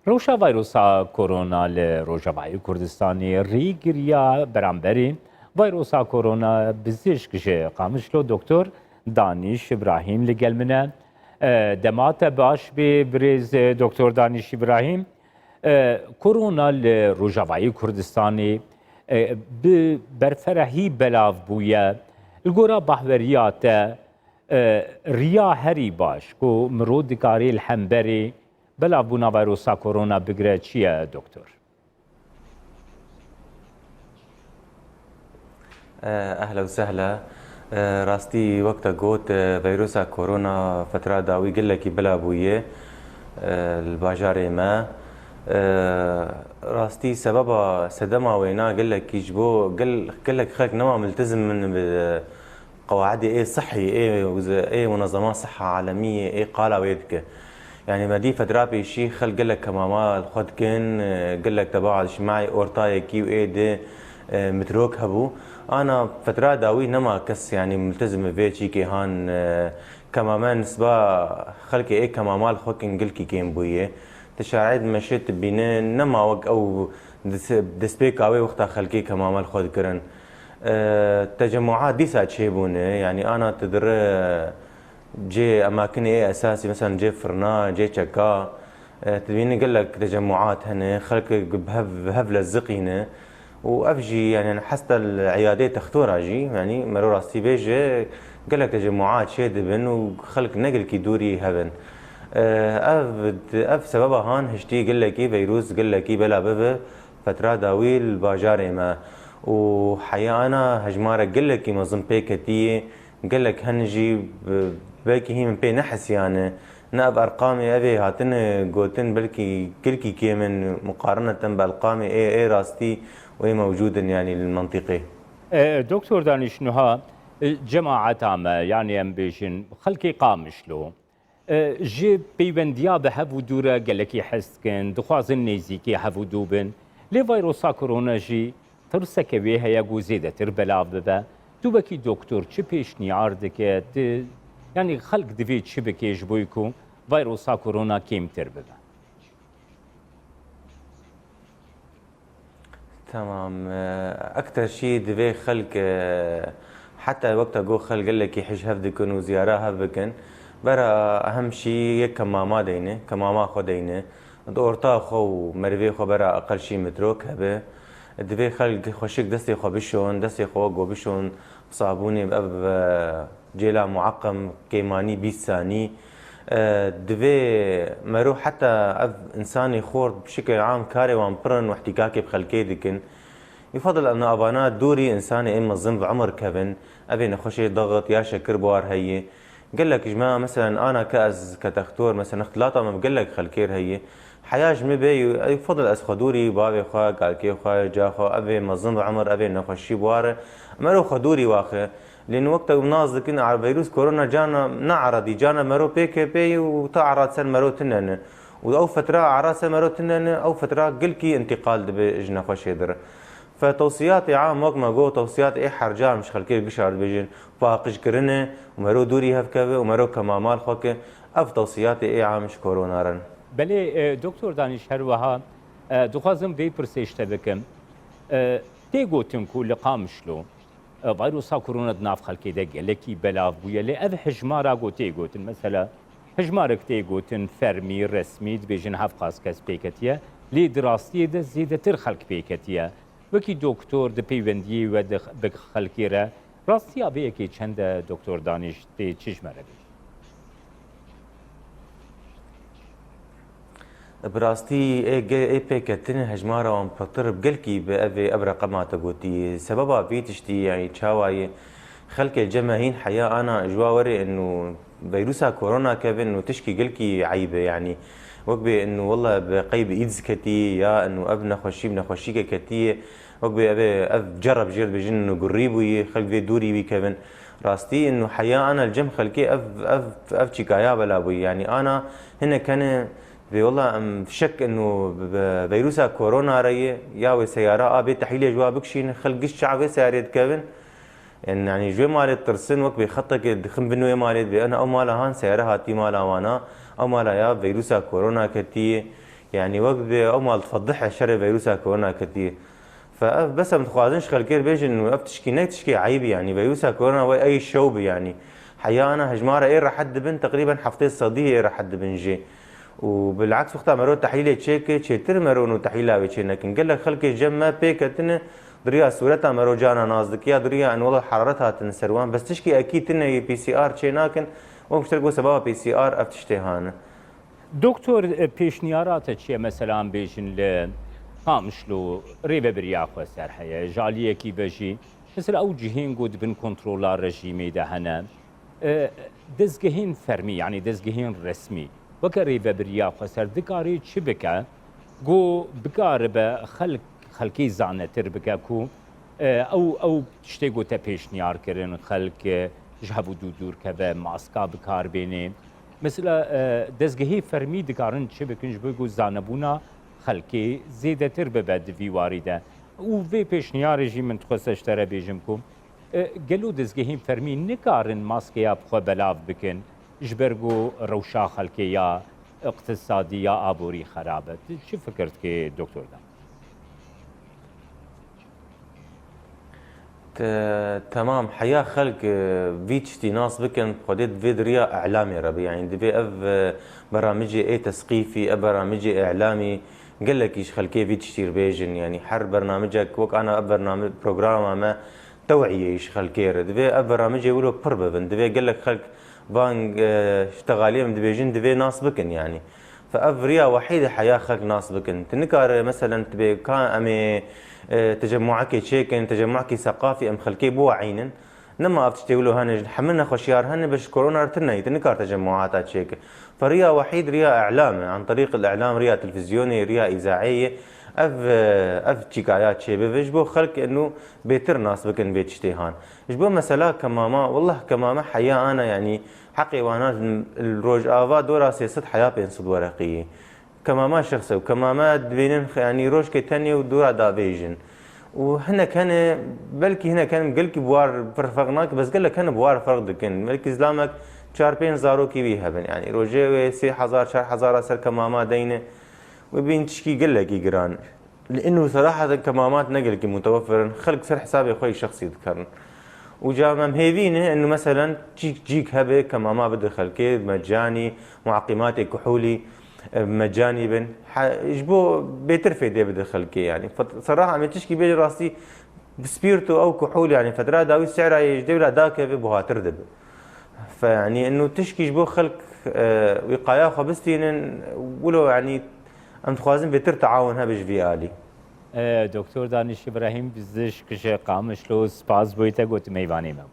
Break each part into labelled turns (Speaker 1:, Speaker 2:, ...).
Speaker 1: روشا فيروسا كورونا لروجاوای كردستاني ريغريا برامبري فيروسا كورونا بزيشك جي قامشلو دكتور دانيش إبراهيم لقلمنا دمات باش ببريز دكتور دانيش إبراهيم كورونا لروجاوای كردستاني برفرهي بلاف بويا الجورا بحوريات ريا هري باش كو مرود كاري الحنبري بلا بونا فيروسا كورونا بقرأ چيا دكتور؟
Speaker 2: اهلا وسهلا. راستي وقتا قوت فيروسا كورونا فترة داوي قل لك بلا بويه الباجاري ما راستي سببها سدما وينا قل لك يجبو قل لك خلق نوع ملتزم من قواعد ايه صحي ايه منظمات صحة عالمية ايه قالة ويدك يعني ما دي فترة شيء خل قال لك كماما الخد كن قال لك تبع اجتماعي اورتاي كيو اي دي متروك هبو انا فترة داوي نما كس يعني ملتزم في شيء كهان كماما نسبة خلك ايه كماما الخد كن قل كي كيم بويه تشاعد مشيت بين نما وق او دسبيك اوي وقتها خلكي كماما الخد كرن تجمعات دي ساعد شيبونه يعني انا تدري جي اماكن ايه اساسي مثلا جي فرنا جي شكا تبيني قال لك تجمعات هنا خلق بهف لزقينه وافجي يعني حتى العيادات تختورها جي يعني مرور راستي بيجي قال لك تجمعات شيدبن وخلق نقل كي دوري هبن اف سببها هان هشتي قال لك فيروس قال لك بلا بابا فترة داويل باجاري ما وحيا انا هجمارة قال لك منظم بيكتي قال لك هنجي بلكي هي من بي نحس يعني ناب ارقامي ابي هاتن قوتن بلكي كلكي كيمن مقارنه بارقامي اي راستي وهي موجودا يعني المنطقي.
Speaker 1: دكتور دانيش نها جماعة عامة يعني ام بيجن خلكي قامشلو جي بيبنديا بهفو دورة قالكي حسكن دخوازن نيزيكي هفو دوبن لي فيروسا كورونا جي ترسك بيها يقو زيادة تربلاف ببا دوبكي دكتور چه پیشنی عرض يعني خلق دفيد شبكة يجبويكو فيروسا كورونا كيم ترببا.
Speaker 2: تمام. اكثر شيء دفي خلق حتى وقتها جو خلق قال لك يحج هفدكن وزياره هفدكن برا اهم شيء يك كماما دينه كماما خو دينه دورتا خو مرفي خو برا اقل شيء متروك هبه دفي خلق خوشك دستي خو بشون دستي خو جو بشون صابوني بأب جيلا معقم كيماني 20 ثانية دفي مرو حتى إنساني خور بشكل عام كاري وامبرن واحتكاكي بخلكي دكن يفضل أن أبانات دوري إنساني إما الظن بعمر كفن أبي نخشي ضغط يا شكر بوار هي قال لك جماعة مثلا أنا كتختور مثلا اختلاطة ما بقول لك خلكير هي حياج مبي يفضل اسخدوري بابي خا قال كي خا جا خا ابي مظن عمر ابي نخشي بواره مرو خدوري واخه لان وقت ناز كنا على فيروس كورونا جانا نعرضي جانا مرو بيك بي وتعرض سن مرو تنن او فتره عراس مرو تنن او فتره قلكي انتقال بجنا خشي در فتوصياتي عام وقت ما جو توصيات اي حرجان مش خلكي بشار بيجن فاقش كرنه ومرو دوري هفكه ومرو كمامال خوكه اف توصياتي اي عام مش كورونا رن
Speaker 1: بله دکتر دانش هروها دخوازم وی پرسیشته بکم تی گوتن کو لقامشلو فيروسا كورونا دناف خلقي دق لكي بلاف بويا لأذ حجمارا قوتي قوتن مثلا حجمارك تي قوتن فرمي رسمي بيجن هاف قاس كاس بيكتيا لي دراستي ده زيادة تر خلق بيكتيا وكي دكتور ده بيوندي ود بك خلقي را راستي أبيكي چند دكتور دانش تي چشمره بيش
Speaker 2: براستي اي بيكتن هجمارا وان بطر بقلكي بأبي أبرا قماتا قوتي سببها في تشتي يعني تشاواي خلق الجماهين حياة أنا إجوا وري إنه فيروسا كورونا كيفن إنه تشكي قلكي عيبة يعني وقبي إنه والله بقيب إيدز كتي يا إنه أبنا خشي بنا خشيكة كتي وقبي أبي جرب جرد بجن إنه قريبوي خلق في دوري بي كيفن راستي إنه حياة أنا الجم خلقي أف شكايا بلا بوي يعني أنا هنا كان والله ام شك انه فيروسا كورونا ري يا سياره ابي تحليل جواب بكشين خلق الشعب سياره كيفن يعني جو مالت ترسن وقت بخطك دخم بنو مالت انا او مالا هان سياره هاتي مالا وانا او مالا يا فيروسا كورونا كتي يعني وقت أمال تفضحها شر فيروسها كورونا كثير. فبس متخوازنش خلكير بيج انه اف تشكي نك تشكي عيبي يعني فيروسها كورونا واي شوبي يعني حيا انا هجماره ايه راح حد بن تقريبا حفتين صديه ايه راح حد بن جي. وبالعكس وقتها مرو تحليل تشيك تشيتر مرو تحليل ويتشينك قال لك خلك جمع بيكتن دريا صورتها مرو جانا نازك يا دريا ان والله حرارتها تنسروان بس تشكي اكيد تنه بي سي ار تشيناكن ومشتركوا سببها بي سي ار اف تشتهانه.
Speaker 1: دكتور پیشنیارات چیه مثلا بیشن ل قامشلو ریبه بریا خو سرحیه جالیه کی بجی مثل او جهین گود بن کنترولار رژیمی ده هنه دزگهین فرمی يعني دزگهین رسمی وک ریبه بریا خو سر دکاری چی بکه گو بکار به خلکی زانه تر بکه کو او تشتی گو تا پیشنیار کرن خلک جهبو دور که به ماسکا بکار بینه مثلا دزگهی فرمی دکارن چه بکنج بگو زانبونا خلکی زیده تر ببد وی واریده و وی پیشنیار جی من تخصش تره بیجم کم گلو دزگهی فرمی نکارن ماسکه یا بخوا بلاف بکن جبرگو روشا خلکی یا اقتصادی یا آبوری خرابت چی فکرت که دکتور دم؟
Speaker 2: تمام حياة خلق فيتشتي ناس بكن قديت فيدريا اعلامي ربي يعني دبي برامجي اي تثقيفي برامجي اعلامي قال لك ايش خلكي فيتشتي ربيجن يعني حر برنامجك وك انا برنامج بروجرام ما توعيه ايش خلكي دبي برامجي يقولوا بربن دبي قال لك خلق بان اشتغاليه دبيجن دبي ناس بكن يعني فافريا وحيده حياة خلق ناس بكن تنكار مثلا تبي كان امي تجمعك تشيكن تجمعك ثقافي ام خلكي بو عينن نما افتشتيولو هن حملنا خوشيار هن باش كورونا رتنا يتنكار تجمعات تشيك فريا وحيد ريا اعلام عن طريق الاعلام ريا تلفزيوني ريا اذاعيه اف تشيكايات شي بيجبو خلق انه بيتر ناس بكن بيتشتيهان جبو مثلا كماما والله كماما حياه انا يعني حقي وانا الروج افا دورا سياسه حياه بين صد ورقيه كماما شخصي وكماما بينن يعني روج كتاني ودورا دافيجن وهنا كان بلكي هنا كان قلكي بوار فرفقناك بس قال لك انا بوار فرق دكن ملك اسلامك شاربين زارو كي بيها يعني روجي 3000 4000 سر كماما دينه وبين تشكي قال لك يقران لانه صراحه كمامات نقل كي متوفر خلق سر حسابي اخوي شخصي ذكرن وجا مهيبينه انه مثلا جيك هبه كماما بدخل كي مجاني معقمات كحولي مجاني بن يجبو بيترفي دي بدخل كي يعني فصراحه عم تشكي بيجي راسي بسبيرتو او كحول يعني فتره داوي سعرها يجدي لها داك بها تردب فيعني انه تشكي يجبو خلق وقايه خبستين ولو يعني ام تخوازن بيتر تعاونها بجفي الي
Speaker 1: دکتر دانش ابراهیم بزش کشه قامش لو سپاس بویته گوت میوانی ما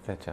Speaker 2: بود